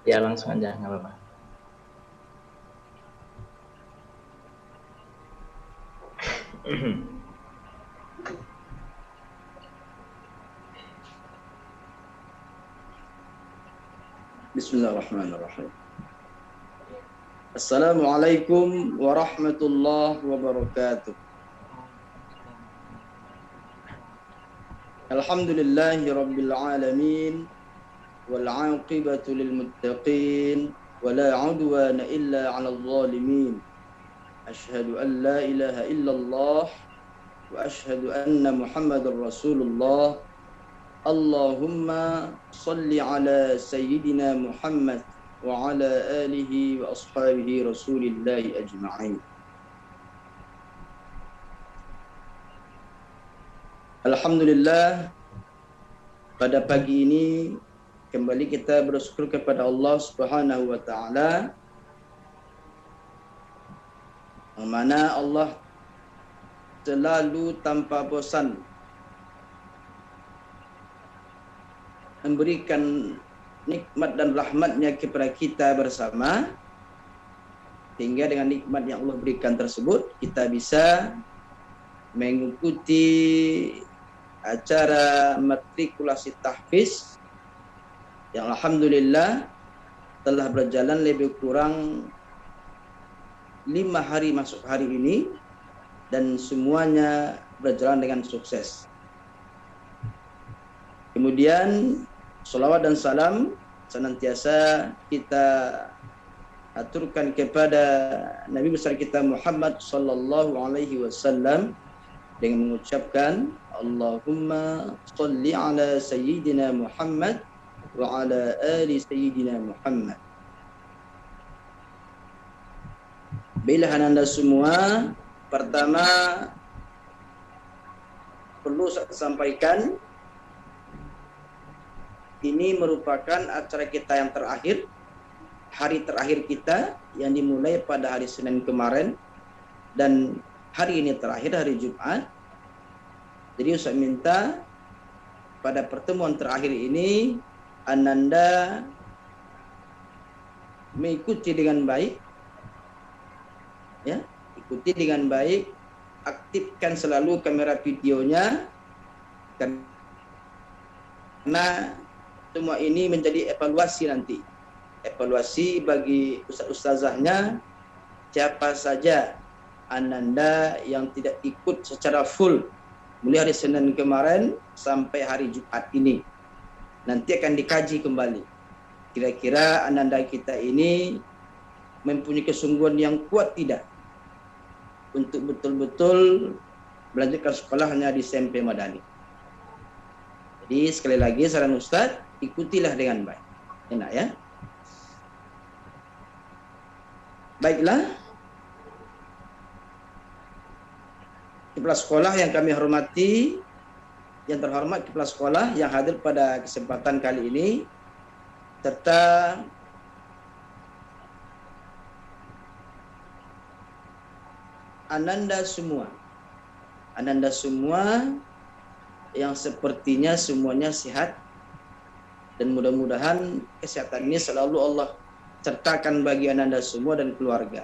Ya langsung aja, nggak apa-apa. Bismillahirrahmanirrahim. Assalamualaikum warahmatullahi wabarakatuh. Alhamdulillahi rabbil alamin wal 'aqibatu lil muttaqin wa la 'udwana illa 'alal zalimin. Asyhadu an la ilaha illallah wa asyhadu anna Muhammadar Rasulullah. Allahumma salli ala sayyidina Muhammad wa ala alihi wa ashabihi Rasulillahi ajma'in. Alhamdulillah, pada pagi ini kembali kita bersyukur kepada Allah Subhanahu wa taala, yang mana Allah selalu tanpa bosan memberikan nikmat dan rahmatnya kepada kita bersama, sehingga dengan nikmat yang Allah berikan tersebut kita bisa mengikuti acara matrikulasi tahfiz yang alhamdulillah telah berjalan lebih kurang 5 hari masuk hari ini, dan semuanya berjalan dengan sukses. Kemudian salawat dan salam senantiasa kita aturkan kepada Nabi besar kita Muhammad sallallahu alaihi wasallam dengan mengucapkan Allahumma shalli ala sayyidina Muhammad wa ala ali sayyidina Muhammad. Bila Anda semua, pertama perlu saya sampaikan, ini merupakan acara kita yang terakhir, hari terakhir kita yang dimulai pada hari Senin kemarin, dan hari ini terakhir, hari Jumat. Jadi saya minta pada pertemuan terakhir ini Ananda mengikuti dengan baik, ya, ikuti dengan baik, aktifkan selalu kamera videonya, karena semua ini menjadi evaluasi nanti. Evaluasi bagi ustaz-ustazahnya, siapa saja Ananda yang tidak ikut secara full mulai hari Senin kemarin sampai hari Jumat ini. Nanti akan dikaji kembali. Kira-kira Ananda kita ini mempunyai kesungguhan yang kuat tidak untuk betul-betul melanjutkan sekolahnya di SMP Madani. Jadi sekali lagi saran Ustaz, ikutilah dengan baik. Enak ya? Baiklah. Kepala sekolah yang kami hormati, yang terhormat kepala sekolah yang hadir pada kesempatan kali ini, serta Ananda semua yang sepertinya semuanya sehat, dan mudah-mudahan kesehatan ini selalu Allah sertakan bagi Ananda semua dan keluarga.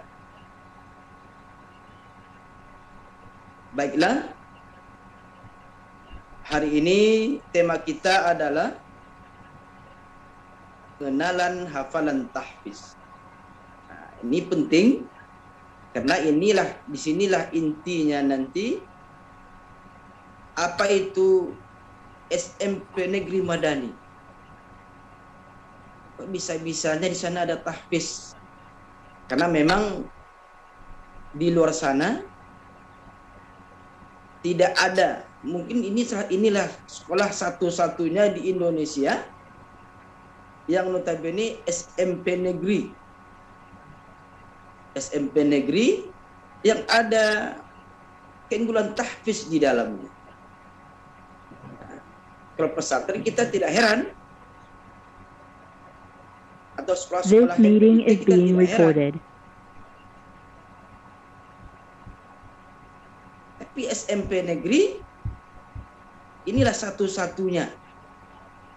Baiklah, hari ini tema kita adalah pengenalan hafalan tahfiz. Nah, ini penting karena disinilah intinya nanti apa itu SMP Negeri Madani. Kok bisa-bisanya di sana ada tahfiz? Karena memang di luar sana tidak ada. Mungkin inilah sekolah satu-satunya di Indonesia yang notabene SMP negeri. SMP negeri yang ada keunggulan tahfiz di dalamnya. Kalau pesantren kita tidak heran, atau sekolah-sekolah meeting is kita being tidak recorded. heran. Tapi SMP negeri inilah satu-satunya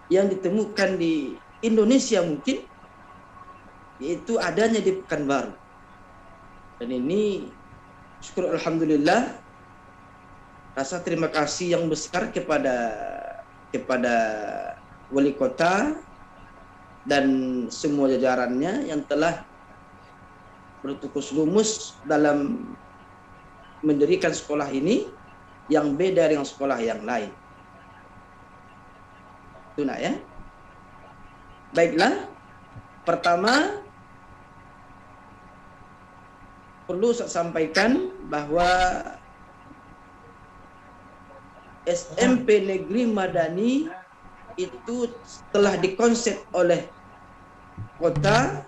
yang ditemukan di Indonesia mungkin yaitu adanya di Pekanbaru. Dan ini syukur alhamdulillah, rasa terima kasih yang besar kepada wali kota dan semua jajarannya yang telah bertukus lumus dalam mendirikan sekolah ini yang beda dengan sekolah yang lain. Itu nak ya. Baiklah, pertama perlu saya sampaikan bahwa SMP Negeri Madani itu telah dikonsep oleh kota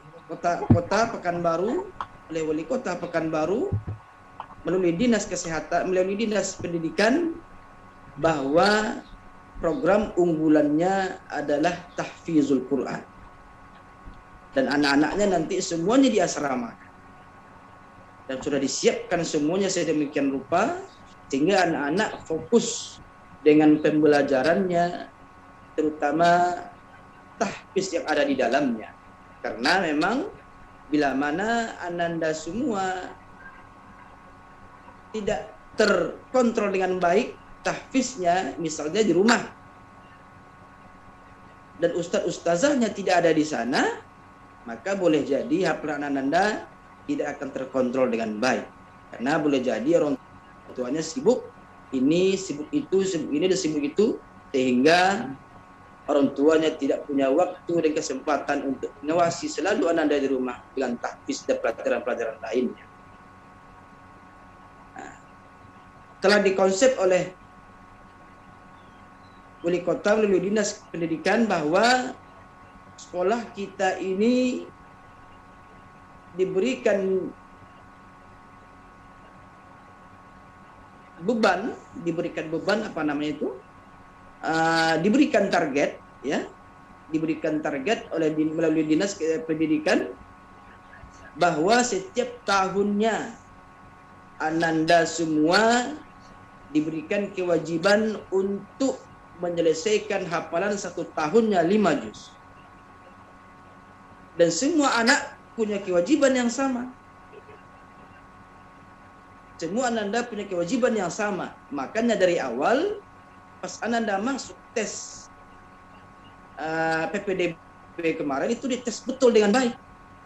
Pekanbaru, oleh wali kota Pekanbaru melalui dinas kesehatan, melalui dinas pendidikan, bahwa program unggulannya adalah tahfizul Quran. Dan anak-anaknya nanti semuanya di asrama. Dan sudah disiapkan semuanya sedemikian rupa sehingga anak-anak fokus dengan pembelajarannya, terutama tahfiz yang ada di dalamnya. Karena memang bila mana ananda semua tidak terkontrol dengan baik tahfiznya, misalnya di rumah, dan ustaz-ustazahnya tidak ada di sana, maka boleh jadi hafalan ananda tidak akan terkontrol dengan baik. Karena boleh jadi orang tuanya sibuk ini, sibuk itu, sibuk ini, dan sibuk itu, sehingga orang tuanya tidak punya waktu dan kesempatan untuk mengawasi selalu ananda di rumah dengan tahfiz dan pelajaran-pelajaran lainnya. Nah, telah dikonsep oleh wali kota melalui dinas pendidikan bahwa sekolah kita ini diberikan beban apa namanya itu, diberikan target ya, diberikan target melalui dinas pendidikan bahwa setiap tahunnya ananda semua diberikan kewajiban untuk menyelesaikan hafalan satu tahunnya 5 juz. Dan semua anak punya kewajiban yang sama. Semua ananda punya kewajiban yang sama. Makanya dari awal pas ananda masuk tes PPDB kemarin itu dites betul dengan baik.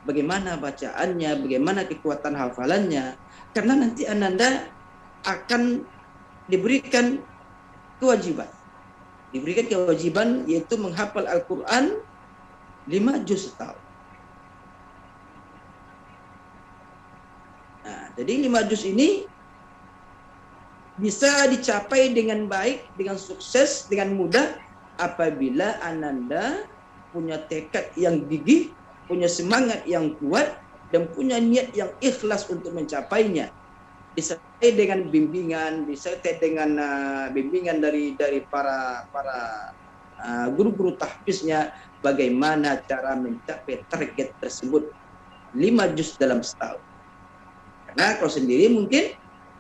Bagaimana bacaannya, bagaimana kekuatan hafalannya. Karena nanti ananda akan diberikan kewajiban. Diberikan kewajiban yaitu menghafal Al-Quran 5 juz setahun. Nah, jadi 5 juz ini bisa dicapai dengan baik, dengan sukses, dengan mudah apabila ananda punya tekad yang gigih, punya semangat yang kuat, dan punya niat yang ikhlas untuk mencapainya. Disertai dengan bimbingan, disertai dengan bimbingan dari para guru-guru tahfiznya, bagaimana cara mencapai target tersebut 5 juz dalam setahun. Karena kalau sendiri mungkin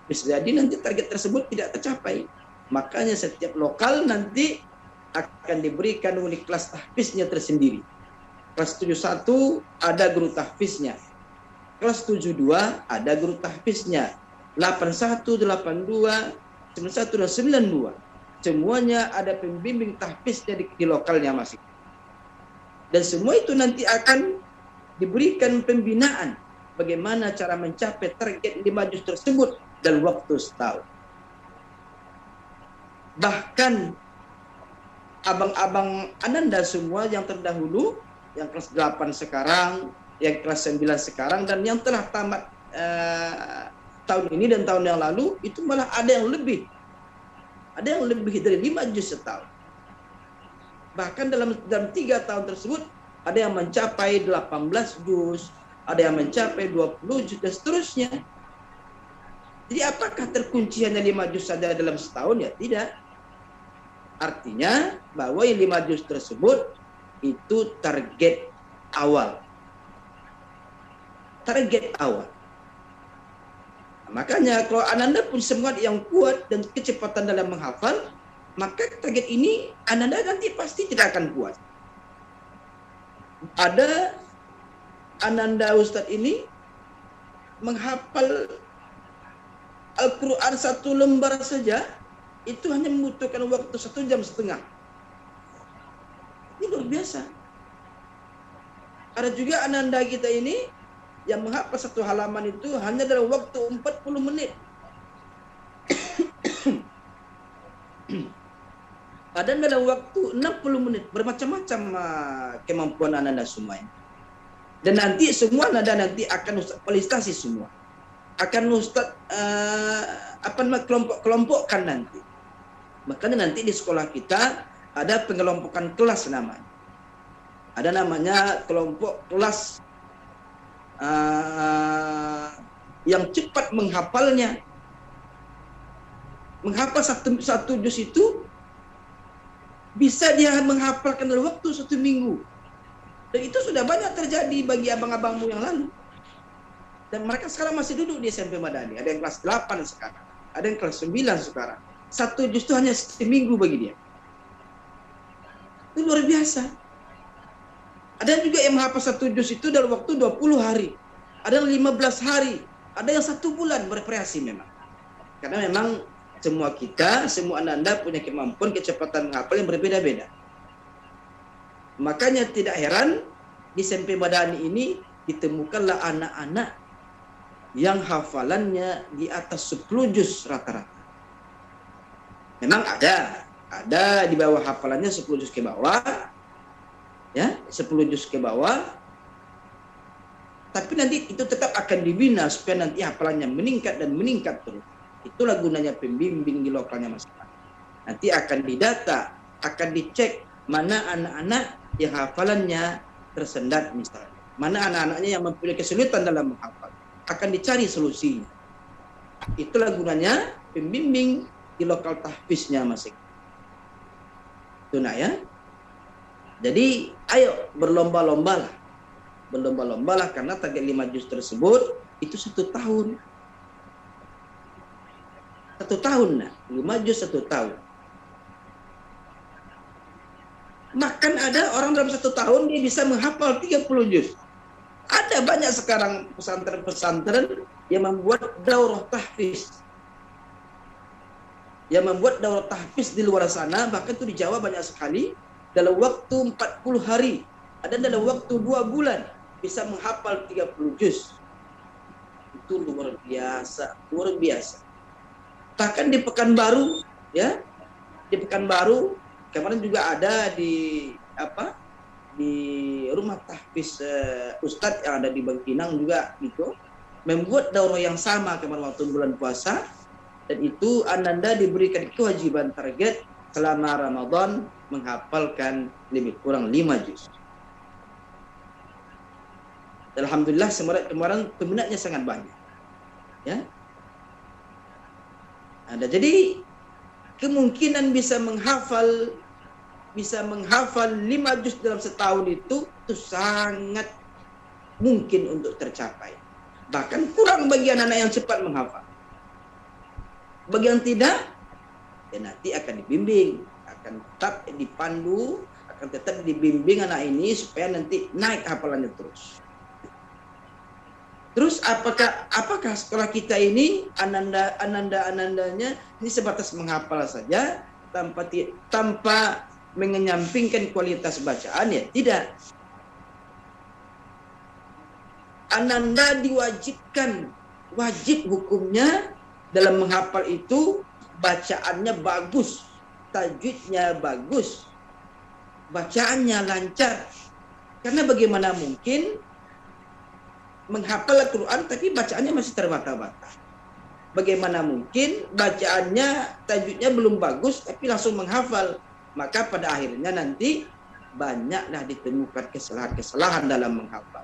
bisa jadi nanti target tersebut tidak tercapai. Makanya setiap lokal nanti akan diberikan unit kelas tahfiznya tersendiri. Kelas 71 ada guru tahfiznya. Kelas 72 ada guru tahfiznya. 81, 82, 91, dan 92. Semuanya ada pembimbing tahfiznya di lokalnya masing. Dan semua itu nanti akan diberikan pembinaan bagaimana cara mencapai target 5 juz tersebut dalam waktu setahun. Bahkan abang-abang ananda semua yang terdahulu, yang kelas 8 sekarang, yang kelas 9 sekarang, dan yang telah tamat tahun ini dan tahun yang lalu, itu malah ada yang lebih dari 5 juz setahun. Bahkan dalam 3 tahun tersebut ada yang mencapai 18 juz, ada yang mencapai 20 juz, dan seterusnya. Jadi apakah terkunci hanya 5 juz saja dalam setahun? Ya tidak. Artinya bahwa 5 juz tersebut itu target awal. Target awal. Makanya kalau ananda punya semangat yang kuat dan kecepatan dalam menghafal, maka target ini ananda nanti pasti tidak akan kuat. Ada Ananda Ustadz ini menghafal Al-Quran 1 lembar saja, itu hanya membutuhkan waktu 1,5 jam. Ini luar biasa. Ada juga Ananda kita ini yang menghafal 1 halaman itu hanya dalam waktu 40 menit. Padahal dalam waktu 60 menit bermacam-macam kemampuan Ananda semua ini. Dan nanti semua Ananda nanti akan Ustaz kualifikasi semua. Akan Ustaz kelompok-kelompokkan nanti. Makanya nanti di sekolah kita ada pengelompokan kelas namanya. Ada namanya kelompok kelas yang cepat menghafalnya. Menghafal satu juz itu bisa dia menghafalkan dalam waktu 1 minggu. Dan itu sudah banyak terjadi bagi abang-abangmu yang lalu. Dan mereka sekarang masih duduk di SMP Madani. Ada yang kelas 8 sekarang. Ada yang kelas 9 sekarang. 1 juz itu hanya 1 minggu bagi dia. Itu luar biasa. Ada juga yang menghafal 1 juz itu dalam waktu 20 hari. Ada yang 15 hari. Ada yang 1 bulan, bervariasi memang. Karena memang semua kita, semua Ananda punya kemampuan kecepatan menghafal yang berbeda-beda. Makanya tidak heran di SMP Madani ini ditemukanlah anak-anak yang hafalannya di atas 10 juz rata-rata. Memang ada di bawah hafalannya 10 juz ke bawah, ya 10 juz ke bawah. Tapi nanti itu tetap akan dibina supaya nanti hafalannya meningkat dan meningkat terus. Itulah gunanya pembimbing di lokalnya masing-masing. Nanti akan didata, akan dicek mana anak-anak yang hafalannya tersendat misalnya. Mana anak-anaknya yang mempunyai kesulitan dalam menghafal. Akan dicari solusinya. Itulah gunanya pembimbing di lokal tahfiznya masing. Itu nak ya. Jadi ayo berlomba-lombalah. Berlomba-lombalah karena target 5 juz tersebut itu 1 tahun. 1 tahun nah. 5 juz 1 tahun. Makan ada orang dalam 1 tahun dia bisa menghafal 30 juz. Ada banyak sekarang pesantren-pesantren yang membuat daurah tahfiz. Yang membuat daurah tahfiz di luar sana, bahkan itu di Jawa banyak sekali, dalam waktu 40 hari. Ada dalam waktu 2 bulan bisa menghafal 30 juz. Itu luar biasa, luar biasa. Bahkan di Pekanbaru, ya, di Pekanbaru kemarin juga ada di rumah tahfiz Ustadz yang ada di Bangkinang juga gitu, membuat daurah yang sama kemarin waktu bulan puasa, dan itu Ananda diberikan kewajiban target selama Ramadan menghafalkan lebih kurang 5 juz. Alhamdulillah kemarin peminatnya sangat banyak, ya. Ada jadi kemungkinan bisa menghafal 5 juz dalam setahun itu sangat mungkin untuk tercapai. Bahkan kurang bagi anak-anak yang cepat menghafal. Bagi yang tidak, ya nanti akan dibimbing, akan tetap dipandu, akan tetap dibimbing anak ini supaya nanti naik hafalannya terus. Terus apakah sekolah kita ini anandanya ini sebatas menghafal saja tanpa mengenyampingkan kualitas bacaan? Ya tidak. Ananda wajib hukumnya dalam menghafal itu bacaannya bagus, tajwidnya bagus, bacaannya lancar. Karena bagaimana mungkin menghafal Al-Quran tapi bacaannya masih terbata-bata. Bagaimana mungkin bacaannya, tajwidnya belum bagus tapi langsung menghafal. Maka pada akhirnya nanti banyaklah ditemukan kesalahan-kesalahan dalam menghafal.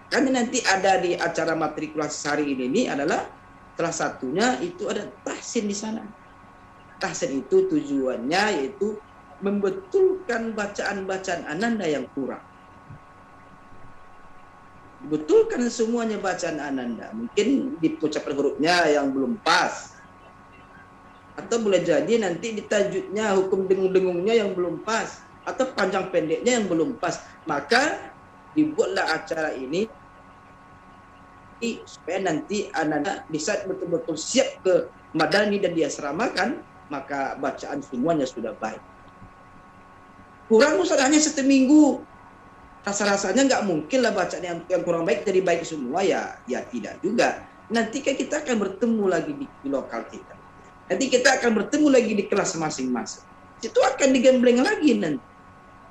Karena nanti ada di acara matrikulasi hari ini adalah salah satunya itu ada tahsin di sana. Tahsin itu tujuannya yaitu membetulkan bacaan-bacaan Ananda yang kurang. Betulkan semuanya bacaan Ananda. Mungkin di ucapan hurufnya yang belum pas. Atau boleh jadi nanti di hukum dengung-dengungnya yang belum pas. Atau panjang pendeknya yang belum pas. Maka dibuatlah acara ini supaya nanti anak-anak di saat betul-betul siap ke madani dan diasramakan, maka bacaan semuanya sudah baik. Kurang Ustaz hanya 1 minggu, rasa-rasanya nggak mungkin lah bacaan yang kurang baik jadi baik semua, ya tidak juga. Nanti kan kita akan bertemu lagi di lokal kita. Nanti kita akan bertemu lagi di kelas masing-masing. Itu akan digembleng lagi nanti.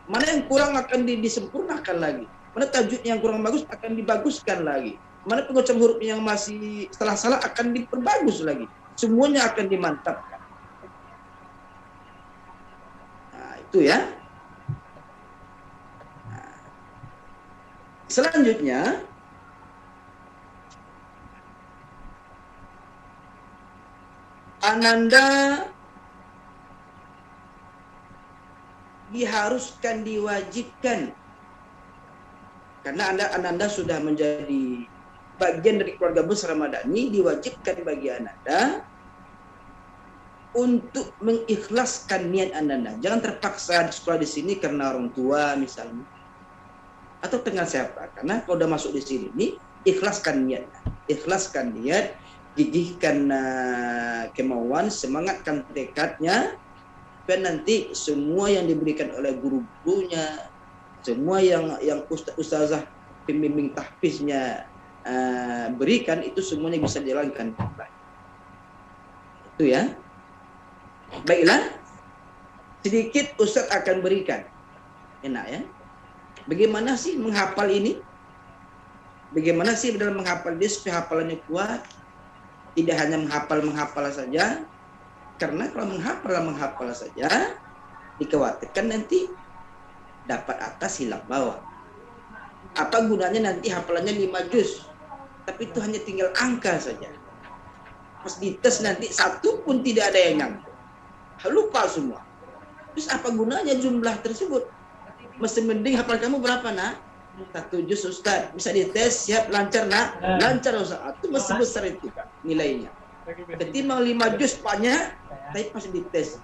Mana yang kurang akan disempurnakan lagi. Mana tajud yang kurang bagus akan dibaguskan lagi. Mana pengucapan huruf yang masih salah-salah akan diperbagus lagi. Semuanya akan dimantapkan. Nah, itu ya. Nah, selanjutnya, Ananda diharuskan, diwajibkan, karena Ananda sudah menjadi bagian dari keluarga besar Madani, diwajibkan bagi Ananda untuk mengikhlaskan niat Ananda. Jangan terpaksa sekolah di sini karena orang tua misalnya, atau dengan siapa. Karena kalau udah masuk di sini, nih, ikhlaskan niat, gigihkan kemauan, semangatkan tekadnya, dan nanti semua yang diberikan oleh guru-gurunya, semua yang ustazah pembimbing tahfiznya berikan, itu semuanya bisa dijalankan. Itu ya. Baiklah, sedikit Ustaz akan berikan. Enak ya. Bagaimana sih menghafal ini? Bagaimana sih dalam menghafal dia supaya hafalannya kuat? Tidak hanya menghafal saja. Karena kalau menghafal saja, dikhawatirkan nanti dapat atas hilang bawah. Apa gunanya nanti hafalannya 5 juz, tapi itu hanya tinggal angka saja. Pas dites nanti 1 pun tidak ada yang nyangkut. Lupa semua. Terus apa gunanya jumlah tersebut? Mesti mending hafal kamu berapa, nak? 1 juz Ustaz. Bisa dites, siap, lancar, nak? Lancar Ustaz. Itu mesti besar itu nilainya. Ketimbang 5 juz banyak, tapi pas dites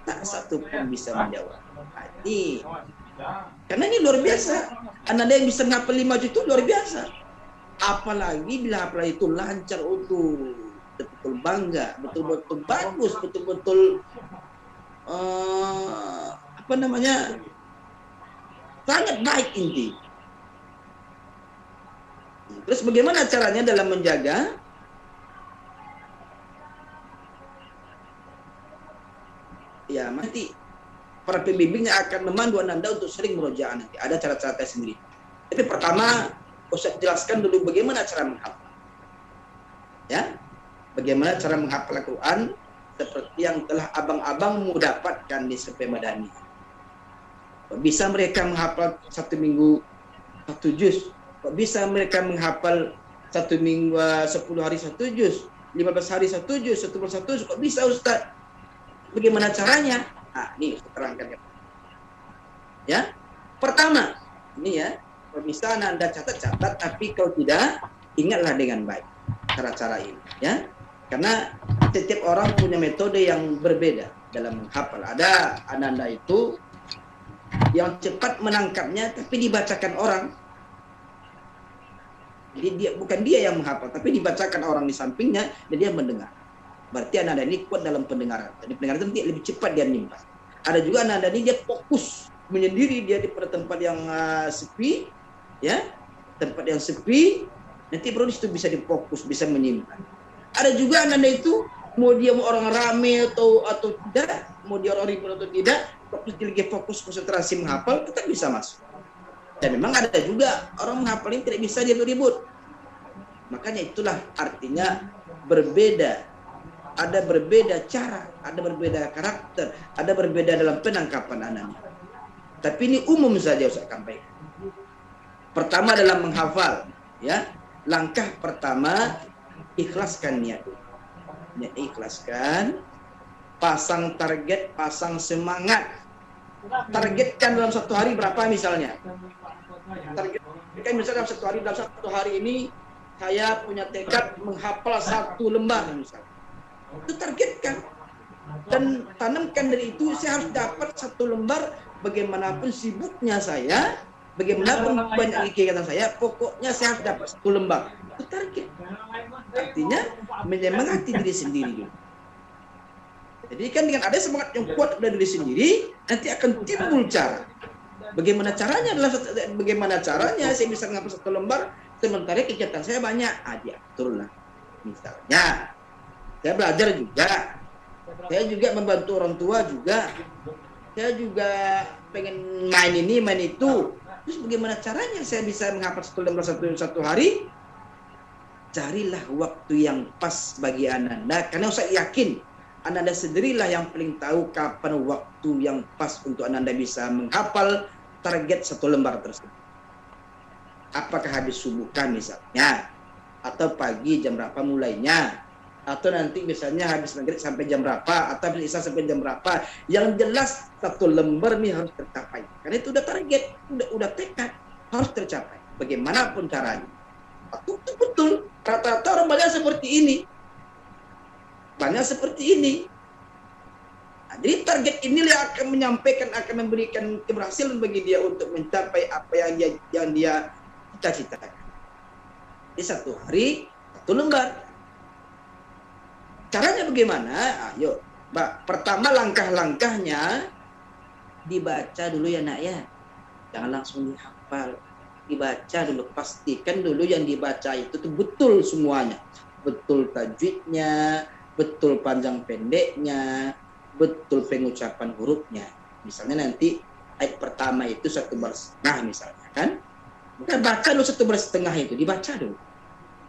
tak 1 pun bisa menjawab. Ini karena ini luar biasa. Anda yang bisa menghafal 5 juz itu luar biasa. Apalagi bila hafalan itu lancar, betul-betul bangga, betul-betul bagus, betul-betul sangat baik inti. Terus bagaimana caranya dalam menjaga? Ya, nanti para pembimbingnya akan memandu Ananda untuk sering murojaah nanti. Ada cara-cara sendiri. Tapi pertama, Ustaz jelaskan dulu bagaimana cara menghafal. Ya, bagaimana cara menghafal Al-Quran seperti yang telah abang-abangmu dapatkan di SP Madani. Kok bisa mereka menghafal 1 minggu 1 juz? Kok bisa mereka menghafal 1 minggu 10 hari 1 juz, 15 hari 1 juz, 1 bulan 1 juz? Kok bisa Ustaz? Bagaimana caranya? Nah, ini saya terangkan. Ya, pertama, ini ya, kalau bisa Anda catat, tapi kalau tidak, ingatlah dengan baik cara-cara ini. Ya, karena setiap orang punya metode yang berbeda dalam menghafal. Ada Ananda itu yang cepat menangkapnya, tapi dibacakan orang. Jadi bukan dia yang menghafal, tapi dibacakan orang di sampingnya, dan dia mendengar. Berarti Ananda ini kuat dalam pendengaran. Jadi pendengaran itu lebih cepat dia menyimpan. Ada juga Ananda ini dia fokus menyendiri, dia di tempat yang sepi, ya, tempat yang sepi, nanti baru itu bisa difokus, bisa menyimpan. Ada juga Ananda itu mau dia orang rame atau tidak, mau dia orang ribut atau tidak, fokus dia fokus konsentrasi menghafal, tetap bisa masuk. Dan memang ada juga orang menghafal ini tidak bisa dia ribut. Makanya itulah artinya berbeda. Ada berbeda cara, ada berbeda karakter, ada berbeda dalam penangkapan anak. Tapi ini umum saja Ustaz sampaikan. Pertama dalam menghafal, ya. Langkah pertama, ikhlaskan niat. Niat ikhlaskan, pasang target, pasang semangat. Targetkan dalam 1 hari berapa misalnya. Targetkan misalnya dalam satu hari ini saya punya tekad menghafal 1 lembar misalnya. Itu targetkan dan tanamkan dari itu, saya harus dapat 1 lembar bagaimanapun sibuknya saya, Bagaimanapun banyak kegiatan saya, pokoknya saya harus dapat 1 lembar. Itu target. Artinya menyemangati diri sendiri dulu. Jadi kan dengan ada semangat yang kuat dari diri sendiri, nanti akan timbul cara. Bagaimana caranya saya bisa menghapus 1 lembar, sementara kegiatan saya banyak. Diatur lah. Misalnya, saya belajar juga. Saya juga membantu orang tua juga. Saya juga pengen main ini, main itu. Terus bagaimana caranya saya bisa menghapus 1 lembar satu hari? Carilah waktu yang pas bagi Ananda, karena saya yakin Ananda sendirilah yang paling tahu kapan waktu yang pas untuk Ananda bisa menghafal target 1 lembar tersebut. Apakah habis subuh kan misalnya, atau pagi jam berapa mulainya, atau nanti misalnya habis maghrib sampai jam berapa, atau habis isya sampai jam berapa. Yang jelas 1 lembar ini harus tercapai. Karena itu udah target, udah tekad, harus tercapai. Bagaimanapun caranya. Betul. Rata-rata orang banyak seperti ini. Nah, jadi target inilah yang akan menyampaikan, akan memberikan keberhasilan bagi dia untuk mencapai apa yang dia cita-citakan. Di 1 hari 1 lembar. Caranya bagaimana? Ayo, Mbak. Pertama langkah-langkahnya dibaca dulu ya nak ya. Jangan langsung dihafal. Dibaca dulu, pastikan dulu yang dibaca itu tuh betul semuanya. Betul tajwidnya, betul panjang pendeknya, betul pengucapan hurufnya. Misalnya nanti ayat pertama itu 1,5 bar misalnya kan. Kita baca dulu 1,5 bar itu, dibaca dulu.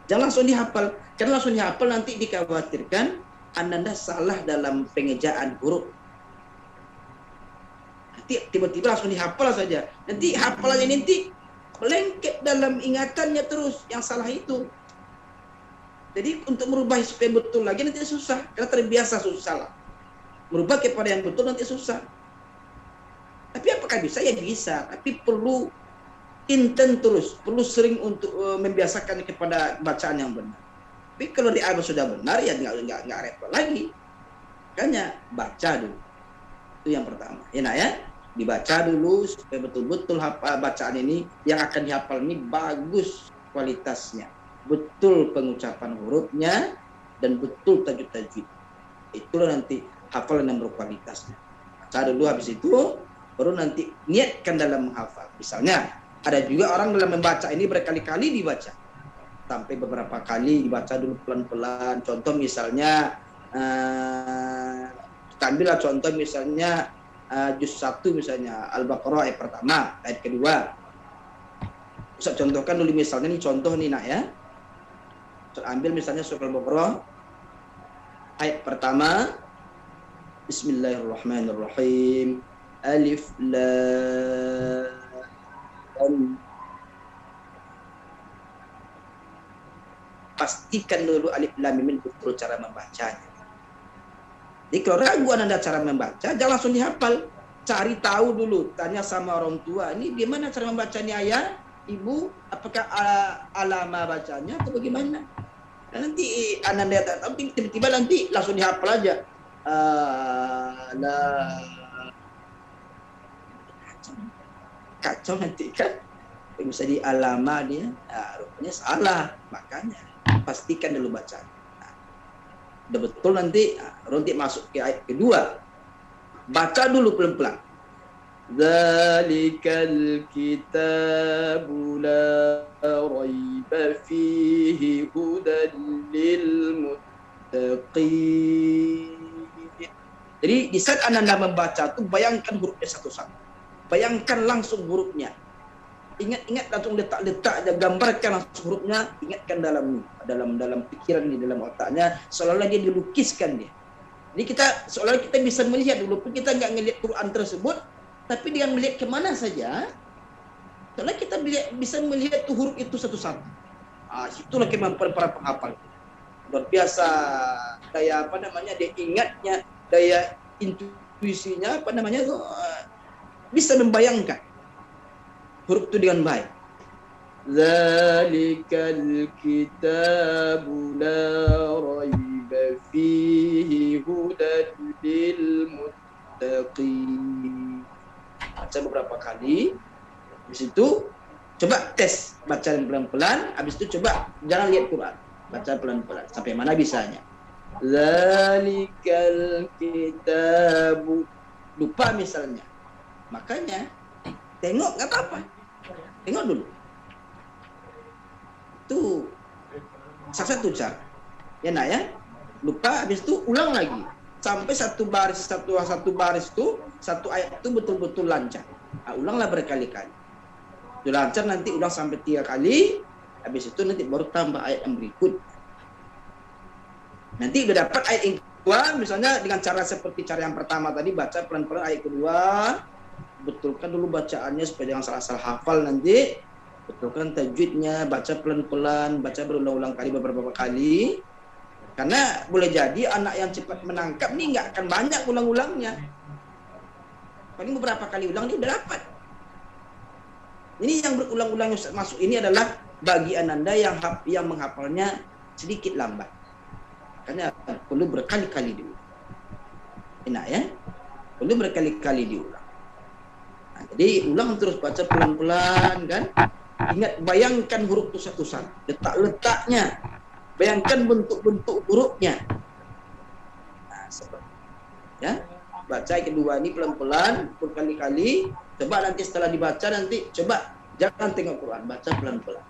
Jangan langsung dihafal. Karena langsung dihafal nanti dikhawatirkan Ananda salah dalam pengejaan huruf. Nanti tiba-tiba langsung dihafal saja. Nanti hafalannya nanti melengket dalam ingatannya terus yang salah itu. Jadi untuk merubah supaya betul lagi nanti susah. Karena terbiasa salah. Merubah kepada yang betul nanti susah. Tapi apakah bisa? Ya bisa. Tapi perlu intent terus, perlu sering untuk membiasakan kepada bacaan yang benar. Tapi kalau di awal sudah benar ya nggak repot lagi. Makanya baca dulu. Itu yang pertama. Ya nak ya, dibaca dulu supaya betul-betul bacaan ini yang akan dihafal ini bagus kualitasnya, betul pengucapan hurufnya dan betul tajwid. Itulah nanti hafalan yang berkualitasnya. Baca dulu, habis itu baru nanti niatkan dalam menghafal. Misalnya ada juga orang dalam membaca ini berkali-kali dibaca. Sampai beberapa kali dibaca dulu pelan-pelan. Contoh misalnya, kita ambillah contoh misalnya juz 1 misalnya, Al-Baqarah ayat pertama, ayat kedua. Ustaz contohkan dulu misalnya, ini contoh nih nak ya. Ustaz ambil misalnya surah Al-Baqarah ayat pertama. Bismillahirrahmanirrahim. Alif Lam. Pastikan dulu alif lam mim betul cara membacanya. Jadi kalau ragu Anda cara membaca, jangan langsung dihafal. Cari tahu dulu, tanya sama orang tua. Ini gimana cara membacanya ayah, ibu? Apakah alama bacanya atau bagaimana? Dan nanti Anda tak tahu, tiba-tiba nanti langsung dihafal aja. Kacau nanti kan. Bisa di alama dia, rupanya salah. Makanya pastikan dulu baca. Udah betul nanti masuk ke ayat kedua. Baca dulu pelan-pelan. Dzalikal kitabu la raiba fihi hudan lil muttaqin. Jadi di saat Anda membaca itu bayangkan hurufnya satu-satu. Bayangkan langsung hurufnya. Ingat-ingat langsung letak-letak aja, gambarkan langsung hurufnya, ingatkan dalam pikiran di dalam otaknya, seolah-olah dia dilukiskan dia. Jadi seolah-olah kita bisa melihat, walaupun kita nggak melihat Quran tersebut, tapi dengan melihat kemana saja, seolah kita bisa melihat huruf itu satu-satu. Itulah kemampuan para penghafal. Luar biasa daya dia ingatnya, daya intuisinya bisa membayangkan huruf itu dengan baik. Dzalikal kitabu la raiba fihi hudan lil muttaqin. Baca beberapa kali, Habis itu coba tes baca pelan-pelan, habis itu coba jangan lihat Quran, baca pelan-pelan sampai mana bisanya. Zalikal kitabu, lupa misalnya, makanya tengok nggak apa-apa, tengok dulu. Itu salah satu cara. Ya nak ya, lupa habis itu ulang lagi sampai satu baris itu satu ayat itu betul-betul lancar. Ulanglah berkali-kali. Itu lancar nanti ulang sampai 3 kali, habis itu nanti baru tambah ayat yang berikut. Nanti udah dapat ayat yang kedua, misalnya dengan cara seperti cara yang pertama tadi, baca pelan-pelan ayat kedua, betulkan dulu bacaannya supaya jangan salah-salah hafal nanti, betulkan tajwidnya, baca pelan-pelan, baca berulang-ulang kali beberapa kali. Karena boleh jadi anak yang cepat menangkap ini nggak akan banyak ulang-ulangnya. Paling beberapa kali ulang dia udah dapat. Ini yang berulang-ulang masuk ini adalah bagi ananda yang menghafalnya sedikit lambat. Makanya perlu berkali-kali diulang. Enak ya? Perlu berkali-kali diulang. Nah, jadi ulang terus, baca pelan-pelan kan. Ingat, bayangkan huruf itu satu-satu, letak-letaknya. Bayangkan bentuk-bentuk hurufnya. Nah, seperti ya. Baca yang kedua ini pelan-pelan berkali-kali. Coba nanti setelah dibaca nanti coba jangan tengok Quran, baca pelan-pelan.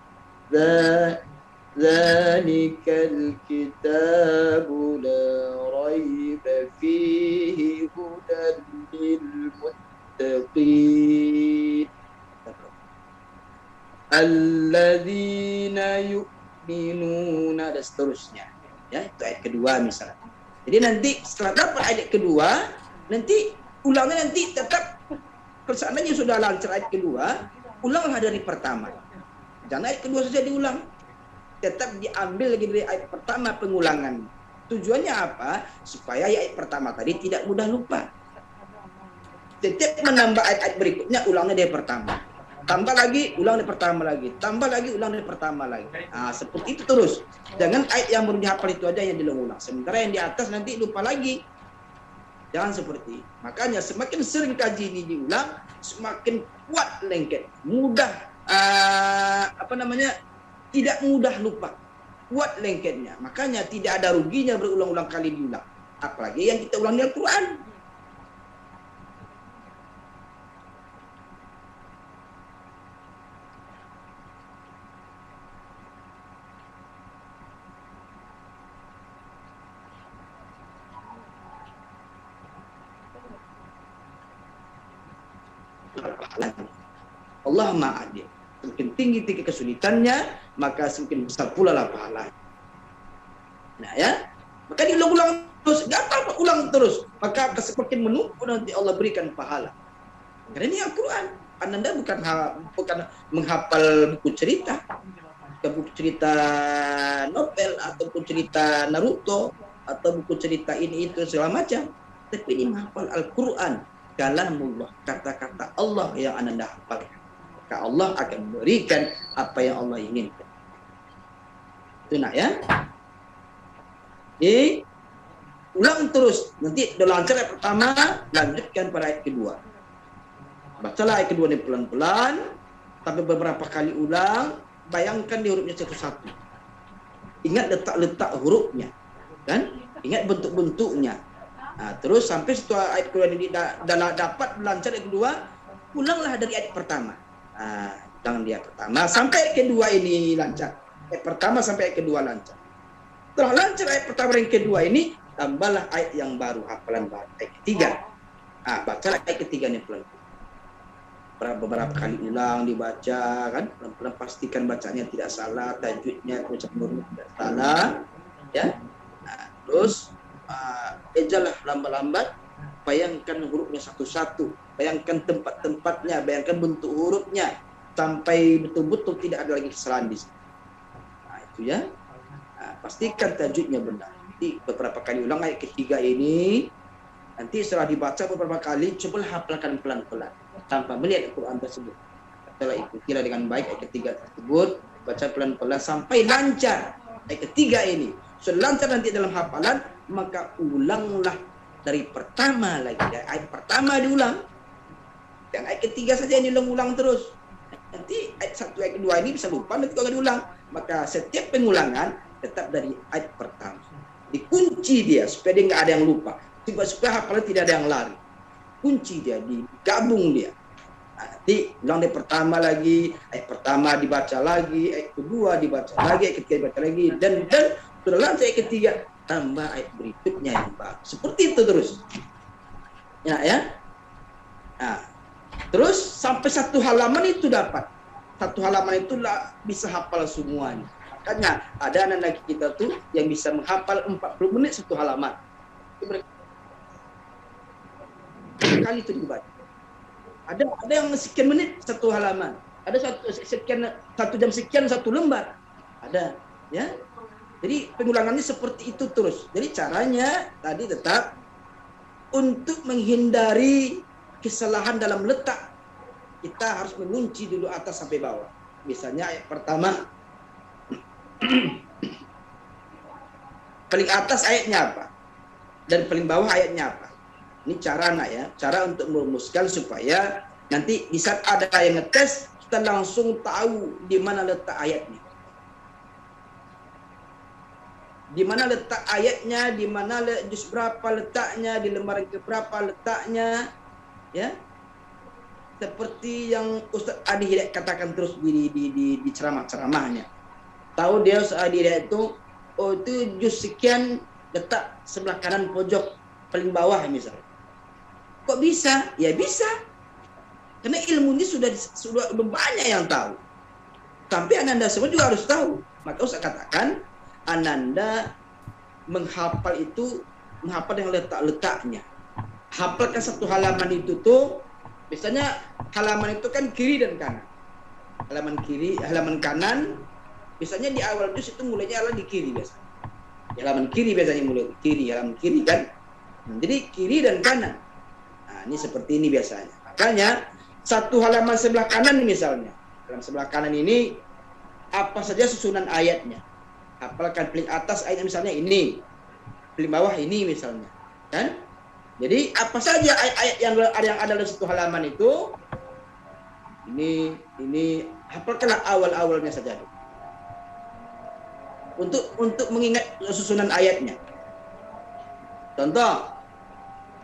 Zalikal kitabu la raiba fihi hudan lil muttaqin. Alladzina yu'minuna, dan seterusnya. Ya, itu ayat kedua misalnya. Jadi nanti setelah dapat ayat kedua, nanti ulangnya nanti tetap, seandainya sudah lancar ayat kedua, ulanglah dari pertama. Jangan ayat kedua saja diulang. Tetap diambil lagi dari ayat pertama pengulangan. Tujuannya apa? Supaya ayat pertama tadi tidak mudah lupa. Tetap menambah ayat-ayat berikutnya, ulangnya dari pertama. Tambah lagi, ulang dari pertama lagi. Tambah lagi, ulang dari pertama lagi. Nah, seperti itu terus. Jangan ayat yang baru dihafal itu aja yang diulang-ulang. Sementara yang di atas nanti lupa lagi. Jangan seperti itu. Makanya semakin sering kaji ini diulang, semakin kuat lengket. Mudah, tidak mudah lupa. Kuat lengketnya. Makanya tidak ada ruginya berulang-ulang kali diulang. Apalagi yang kita ulang di Al-Quran. Allah Maha Adil. Semakin tinggi kesulitannya, maka semakin besar pula lah pahala. Nah ya, maka diulang-ulang terus, nggak apa-apa, ulang terus. Maka semakin menumpuk nanti Allah berikan pahala. Karena ini Al-Quran. Ananda bukan menghafal buku cerita, bukan buku cerita novel ataupun cerita Naruto atau buku cerita ini itu segala macam. Tapi ini menghafal Al-Quran. Kalamullah, kata-kata Allah yang Anda hafal. Maka Allah akan memberikan apa yang Allah inginkan. Itu nak ya. Jadi ulang terus. Nanti dalam lancar ayat pertama, lanjutkan pada ayat kedua. Bacalah ayat kedua ini pelan-pelan, tapi beberapa kali ulang. Bayangkan di hurufnya satu-satu. Ingat letak-letak hurufnya, kan? Ingat bentuk-bentuknya. Nah, terus sampai setelah ayat kedua ini dapat lancar ayat kedua, ulanglah dari ayat pertama. Nah, ulang dia pertama sampai ayat kedua ini lancar. Ayat pertama sampai ayat kedua lancar. Setelah lancar ayat pertama dan kedua ini, tambahlah ayat yang baru, hafalan baru, ayat ketiga. Nah, bacalah ayat ketiga ini pelan. Beberapa kali ulang dibaca, kan? Pelan-pelan pastikan bacanya tidak salah, tajwidnya ucapan tidak salah, ya. Nah, terus ejalah lambat-lambat, bayangkan hurufnya satu-satu, bayangkan tempat-tempatnya, bayangkan bentuk hurufnya, sampai betul-betul tidak ada lagi kesalahan di sini. Nah, itu ya. Nah, pastikan tajwidnya benar. Nanti beberapa kali ulang ayat ketiga ini, nanti setelah dibaca beberapa kali, cobalah hafalkan pelan-pelan tanpa melihat Al-Quran tersebut. Setelah ikutilah dengan baik ayat ketiga tersebut, baca pelan-pelan sampai lancar ayat ketiga ini. Sudah lancar nanti dalam hafalan, maka ulanglah dari pertama lagi. Dari ayat pertama diulang, dan ayat ketiga saja yang diulang-ulang terus. Nanti ayat 1 ayat kedua ini bisa lupa, nanti kalau diulang. Maka setiap pengulangan tetap dari ayat pertama. Dikunci dia supaya dia nggak ada yang lupa. Supaya hafalan tidak ada yang lari. Kunci dia, digabung dia. Nah, nanti ulang dari pertama lagi, ayat pertama dibaca lagi, ayat kedua dibaca lagi, ayat ketiga dibaca lagi, dan sudah lanjut ayat ketiga, tambah ayat berikutnya yang baru. Seperti itu terus. Ya. Nah, terus sampai satu halaman itu dapat. Satu halaman itu bisa hafal semuanya. Makanya ada anak-anak kita tuh yang bisa menghafal 40 menit satu halaman. Kali itu dibaca. Ada yang sekian menit satu halaman. Ada satu jam sekian satu lembar. Ada, ya. Jadi pengulangannya seperti itu terus. Jadi caranya tadi tetap untuk menghindari kesalahan dalam letak, kita harus mengunci dulu atas sampai bawah. Misalnya ayat pertama, paling atas ayatnya apa? Dan paling bawah ayatnya apa? Ini cara cara untuk merumuskan supaya nanti di saat ada yang ngetes, kita langsung tahu di mana letak ayatnya. Di mana letak ayatnya, di mana juz berapa letaknya, di lembaran keberapa letaknya, ya. Seperti yang Ustaz Adi Hidayat katakan terus di ceramah-ceramahnya. Tahu dia Ustaz Adi Hidayat itu, itu juz sekian letak sebelah kanan pojok paling bawah misalnya. Kok bisa? Ya bisa. Karena ilmu ini sudah banyak yang tahu. Tapi Ananda semua juga harus tahu. Maka Ustaz katakan, Ananda menghafal dengan letak-letaknya. Hafalkan satu halaman itu tuh, biasanya halaman itu kan kiri dan kanan. Halaman kanan, biasanya di awal juz itu mulainya adalah di kiri biasanya. Di halaman kiri biasanya mulai halaman kiri kan. Jadi kiri dan kanan. Nah, ini seperti ini biasanya. Makanya satu halaman sebelah kanan misalnya. Dalam sebelah kanan ini apa saja susunan ayatnya. Hafalkan paling atas ayatnya misalnya ini. Paling bawah ini misalnya. Kan? Jadi apa saja ayat-ayat yang ada dalam satu halaman itu, ini hafalkanlah awal-awalnya saja. Untuk mengingat susunan ayatnya. Contoh,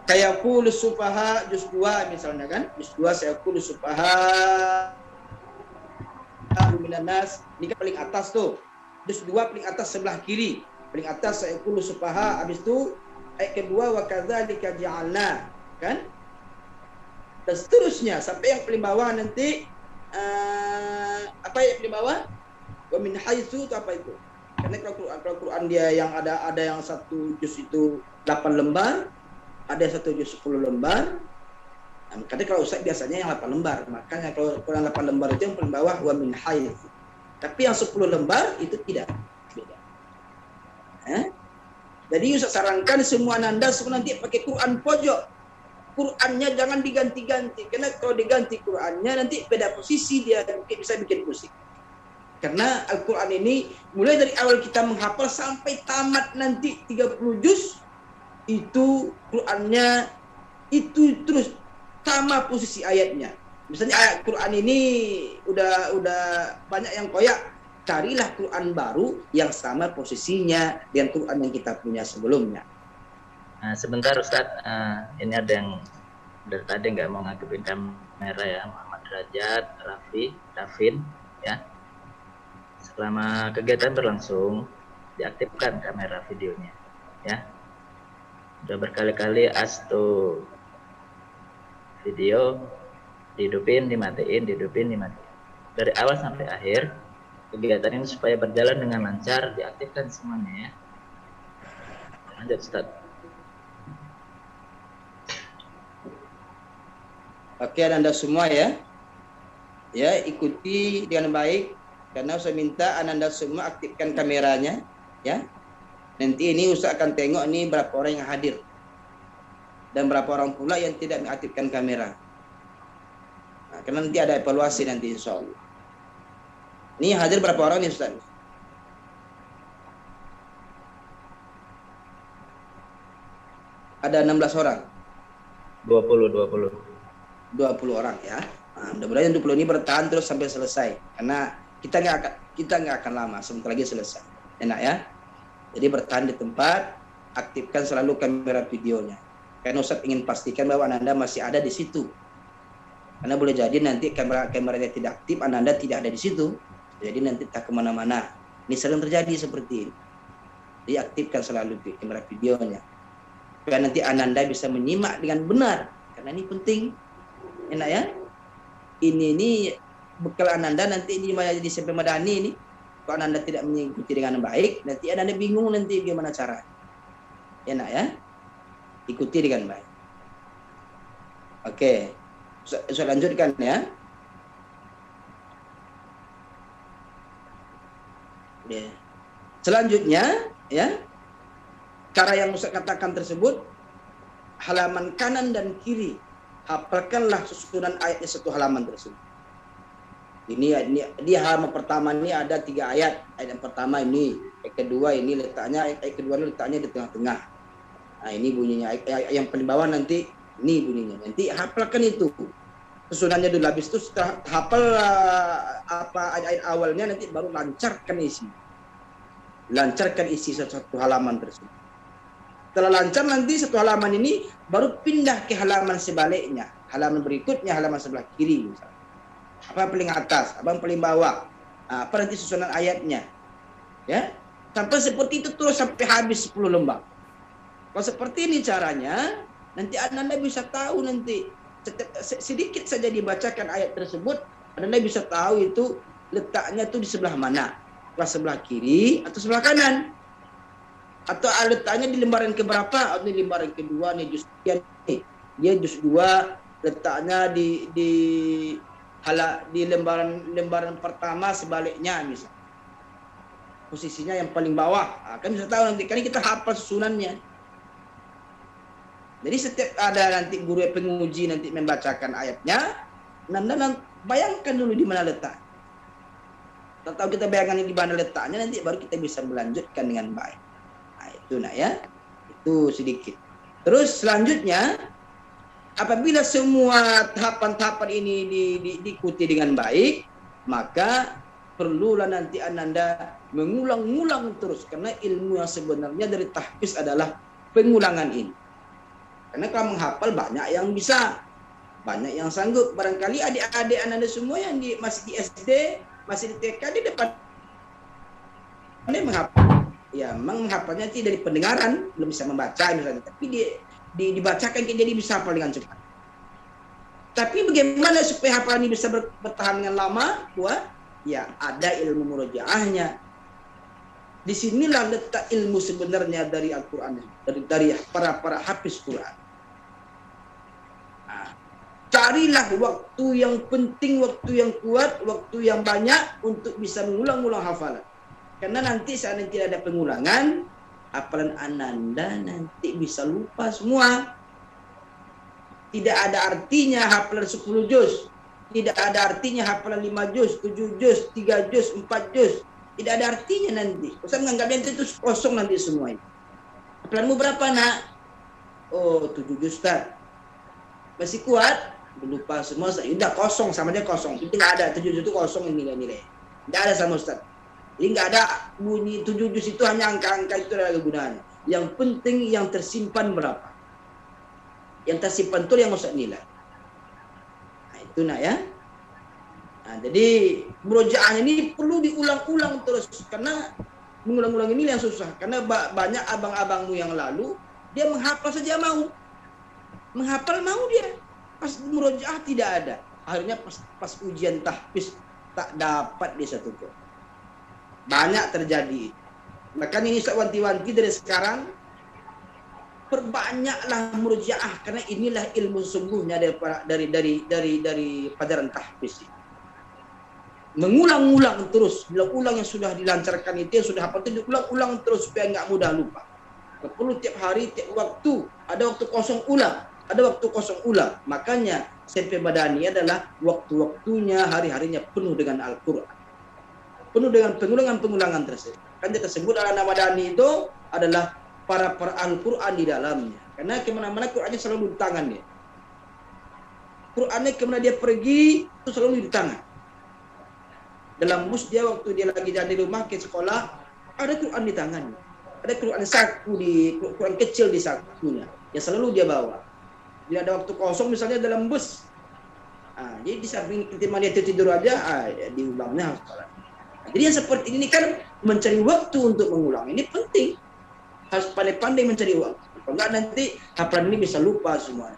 sayaqulu sufaha juz 2 misalnya kan, juz 2 sayaqulu sufaha minan nas, ini kan paling atas tuh. Juz 2 paling atas sebelah kiri, paling atas sayaqulu sufaha, habis itu ayat kedua wa kadzalika ja'alna, kan? Dan seterusnya sampai yang paling bawah nanti apa yang paling bawah? Wa min haitsu itu apa itu? Karena kalau Quran dia yang ada yang satu juz itu 8 lembar, ada satu juz 10 lembar. Nah, makanya kalau Ustaz biasanya yang 8 lembar. Makanya kalau Quran 8 lembar itu yang paling bawah wa min haitsu. Tapi yang 10 lembar itu tidak. Beda. Jadi Ustaz sarankan semua Ananda semua nanti pakai Quran pojok. Qurannya jangan diganti-ganti. Karena kalau diganti Qurannya nanti beda posisi dia, mungkin bisa bikin pusing. Karena Al-Quran ini mulai dari awal kita menghafal sampai tamat nanti 30 juz, itu Qurannya itu terus sama posisi ayatnya. Misalnya ayat Quran ini udah banyak yang koyak, carilah Quran baru yang sama posisinya dengan Quran yang kita punya sebelumnya. Nah, sebentar Ustadz, ini ada yang dari tadi nggak mau ngaktifin kamera ya, Muhammad Derajat, Rafin, ya. Selama kegiatan berlangsung, diaktifkan kamera videonya, ya. Sudah berkali-kali asto video dihidupin, dimatiin, dari awal sampai akhir. Kegiatan ini supaya berjalan dengan lancar, diaktifkan semuanya ya. Lanjut Ustaz. Oke, Anda semua ya. Ya, ikuti dengan baik karena saya minta Anda semua aktifkan kameranya ya. Nanti ini Ustaz akan tengok ini berapa orang yang hadir dan berapa orang pula yang tidak mengaktifkan kamera. Nah, karena nanti ada evaluasi nanti insyaallah. Ini hadir berapa orang nih Ustaz? Ada 16 orang. 20 20 orang ya. Nah, mudah-mudahan 20 ini bertahan terus sampai selesai, karena kita nggak akan lama, sebentar lagi selesai. Enak ya. Jadi bertahan di tempat, aktifkan selalu kamera videonya. Karena Ustaz ingin pastikan bahwa Anda masih ada di situ. Karena boleh jadi nanti kameranya tidak aktif, Anda tidak ada di situ. Jadi nanti tak kemana-mana. Ini sering terjadi seperti ini. Jadi aktifkan selalu kamera videonya. Supaya nanti Anda bisa menyimak dengan benar. Karena ini penting. Enak ya. Ini bekal Anda nanti di SMP Madani ini. Kalau Anda tidak mengikuti dengan baik, nanti Anda bingung nanti bagaimana cara. Enak ya? Ikuti dengan baik. Oke. Saya lanjutkan ya. Selanjutnya, ya. Cara yang Ustaz katakan tersebut, halaman kanan dan kiri. Hafalkanlah susunan ayatnya satu halaman tersebut. Ini di halaman pertama ini ada 3 ayat. Ayat yang pertama ini, ayat kedua ini letaknya, ayat kedua ini letaknya di tengah-tengah. Nah, ini bunyinya. Ayat yang paling bawah nanti ini bunyinya. Nanti hafalkan itu. Susunannya dulu, habis itu setelah hafal ayat awalnya, nanti baru lancarkan isi. Lancarkan isi satu halaman tersebut. Setelah lancar nanti satu halaman ini baru pindah ke halaman sebaliknya. Halaman berikutnya, halaman sebelah kiri misalnya. Apa yang paling atas, apa yang paling bawah, apa nanti susunan ayatnya, ya, sampai seperti itu terus sampai habis 10 lembar. Kalau seperti ini caranya, nanti Anda bisa tahu nanti sedikit saja dibacakan ayat tersebut, Anda bisa tahu itu letaknya itu di sebelah mana, sebelah kiri atau sebelah kanan, atau letaknya di lembaran keberapa, atau di lembaran kedua nih juz sekian nih, dia juz 2 letaknya di lembaran pertama sebaliknya misalnya. Posisinya yang paling bawah. Kan bisa tahu nanti, kan kita hafal susunannya. Jadi setiap ada nanti guru penguji nanti membacakan ayatnya, Anda bayangkan dulu di mana letak. Tahu kita bayangkan di mana letaknya, nanti baru kita bisa melanjutkan dengan baik. Nah, itu ya. Itu sedikit. Terus selanjutnya, apabila semua tahapan-tahapan ini diikuti dengan baik, maka perlulah nanti Anda mengulang-ulang terus. Karena ilmu yang sebenarnya dari tahfiz adalah pengulangan ini. Karena kalau menghafal banyak yang bisa, banyak yang sanggup. Barangkali adik-adik Anda semua yang masih di SD, masih di TK, di depan Anda menghafal. Ya, memang menghafalnya tidak dari pendengaran, belum bisa membaca misalnya, tapi dibacakan jadi bisa hafal dengan cepat. Tapi bagaimana supaya hafalan ini bisa bertahan dengan lama, kuat? Ya, ada ilmu murojaahnya. Disinilah letak ilmu sebenarnya dari Al-Quran, dari para hafiz Quran. Nah, carilah waktu yang penting, waktu yang kuat, waktu yang banyak untuk bisa mengulang-ulang hafalan. Karena nanti saat tidak ada pengulangan, hafalan Anda nanti bisa lupa semua. Tidak ada artinya hafalan 10 juz. Tidak ada artinya hafalan 5 juz, 7 juz, 3 juz, 4 juz. Tidak ada artinya nanti. Ustaz menganggapnya itu kosong nanti semua itu. Hafalanmu berapa, nak? Oh, 7 juz, Ustaz. Masih kuat? Lupa semua, Ustaz. Udah kosong, sama aja kosong. Itu nggak ada. 7 juz itu kosong nilai-nilai. Tidak ada sama Ustaz. Jadi nggak ada bunyi 7 juz itu, hanya angka-angka itu adalah gunanya. Yang penting yang tersimpan berapa. Yang tersimpan itu yang Ustaz nilai. Nah, itu ya. Nah, jadi murojaah ini perlu diulang-ulang terus, karena mengulang-ulang ini yang susah. Karena banyak abang-abangmu yang lalu dia menghafal saja mau. Menghafal mau dia. Pas murojaah tidak ada. Akhirnya pas ujian tahfiz tak dapat dia satu pun. Banyak terjadi. Makanya ini saya wanti-wanti dari sekarang, perbanyaklah murojaah, karena inilah ilmu sungguhnya dari pelajaran tahfiz. Mengulang-ulang terus, ulang yang sudah dilancarkan itu, yang sudah hafal itu diulang-ulang terus supaya nggak mudah lupa. Perlu tiap hari, tiap waktu, ada waktu kosong ulang, ada waktu kosong ulang. Makanya SMP Madani adalah waktu-waktunya, hari-harinya penuh dengan Al-Quran, penuh dengan pengulangan-pengulangan tersebut. Kan tersebut adalah nama Madani itu adalah para Al-Quran di dalamnya. Karena kemana-mana Qurannya selalu di tangannya. Qurannya kemana dia pergi itu selalu di tangan. Dalam bus dia waktu dia lagi dari rumah ke sekolah, ada Quran di tangannya. Ada Quran saku Quran kecil di sakunya. Yang selalu dia bawa. Bila ada waktu kosong misalnya dalam bus, jadi di samping ketika dia tidur aja, diulangnya hafalan. Jadi yang seperti ini kan mencari waktu untuk mengulang. Ini penting. Harus pandai-pandai mencari waktu. Kalau enggak nanti hafalan ini bisa lupa semua.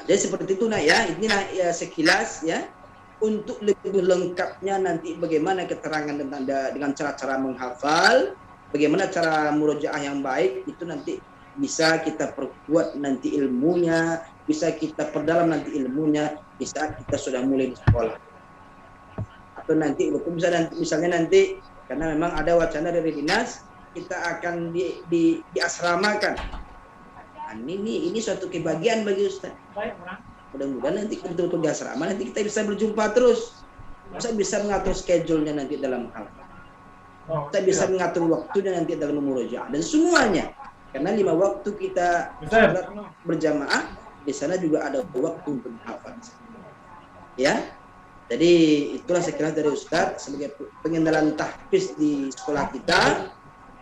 Jadi seperti itu nak ya. Inilah ya sekilas ya. Untuk lebih lengkapnya nanti bagaimana keterangan dengan cara-cara menghafal, bagaimana cara murojaah yang baik, itu nanti bisa kita perkuat nanti ilmunya, bisa kita perdalam nanti ilmunya, bisa kita sudah mulai di sekolah. Atau nanti misalnya nanti karena memang ada wacana dari dinas, kita akan diasramakan. Ini suatu kebahagiaan bagi Ustaz. Mudah-mudahan nanti betul-betul di asrama nanti kita bisa berjumpa terus. Saya bisa mengatur schedule-nya nanti dalam hal. Saya bisa mengatur waktunya nanti dalam murojaah dan semuanya. Karena 5 waktu kita sholat berjamaah, di sana juga ada waktu untuk menghafal. Ya. Jadi itulah sekilas dari Ustaz sebagai pengenalan tahfiz di sekolah kita.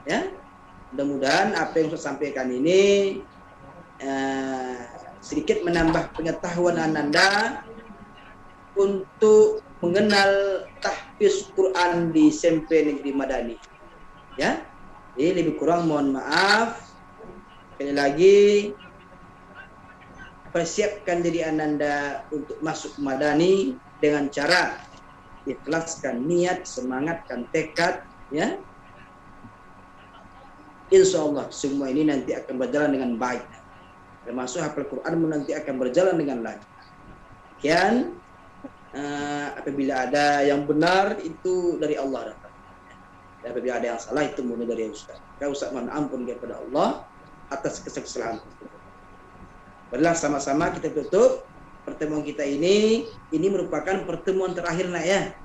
Ya. Mudah-mudahan apa yang saya sampaikan ini sedikit menambah pengetahuan Ananda untuk mengenal tahfiz Quran di SMP Negeri Madani. Ya, jadi lebih kurang mohon maaf. Sekali lagi, persiapkan diri Ananda untuk masuk Madani dengan cara ikhlaskan niat, semangatkan tekad, ya. Insya Allah semua ini nanti akan berjalan dengan baik. Termasuk hafal Quran nanti akan berjalan dengan lancar. Sekian, apabila ada yang benar itu dari Allah datang. Dan apabila ada yang salah itu murni dari Ustaz. Maka Ustaz mohon ampun kepada Allah atas kesalahan. Marilah sama-sama kita tutup pertemuan kita ini. Ini merupakan pertemuan terakhir nak ya.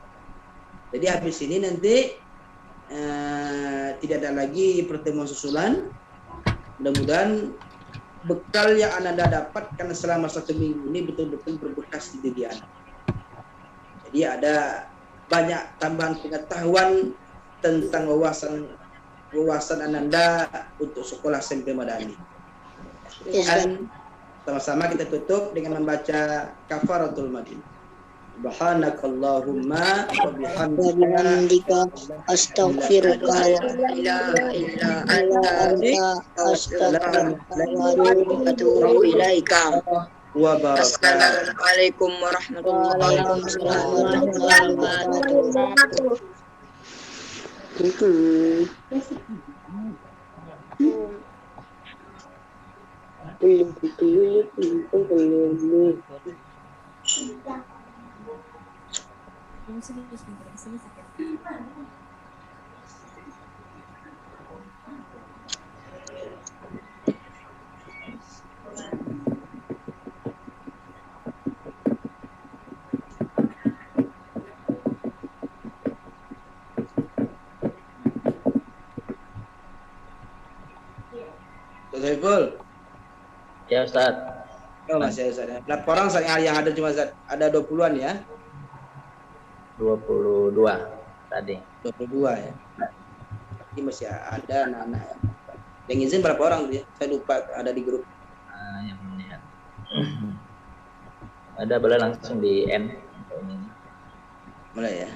Jadi habis ini nanti tidak ada lagi pertemuan susulan. Mudah-mudahan bekal yang Anda dapatkan selama 1 minggu ini betul-betul berbekas di diri Anda. Jadi ada banyak tambahan pengetahuan tentang wawasan Anda untuk sekolah SMP Madani. Dan sama-sama kita tutup dengan membaca kafaratul Madinah. Subhanakallahumma wa bihamdika astaghfiruka wa la ilaha illa anta astaghfiruka wa atubu ilaika. Assalamualaikum warahmatullahi wabarakatuh. Saiful. Ya Ustaz. Oh masih Ustaz. Berapa orang yang ada cuma Ustaz? Ada 20-an ya? 22 tadi. 22 ya. Ini masih ada anak-anak. Yang izin berapa orang dia? Saya lupa ada di grup. Yang melihat. Ada boleh langsung di end. Mulai ya.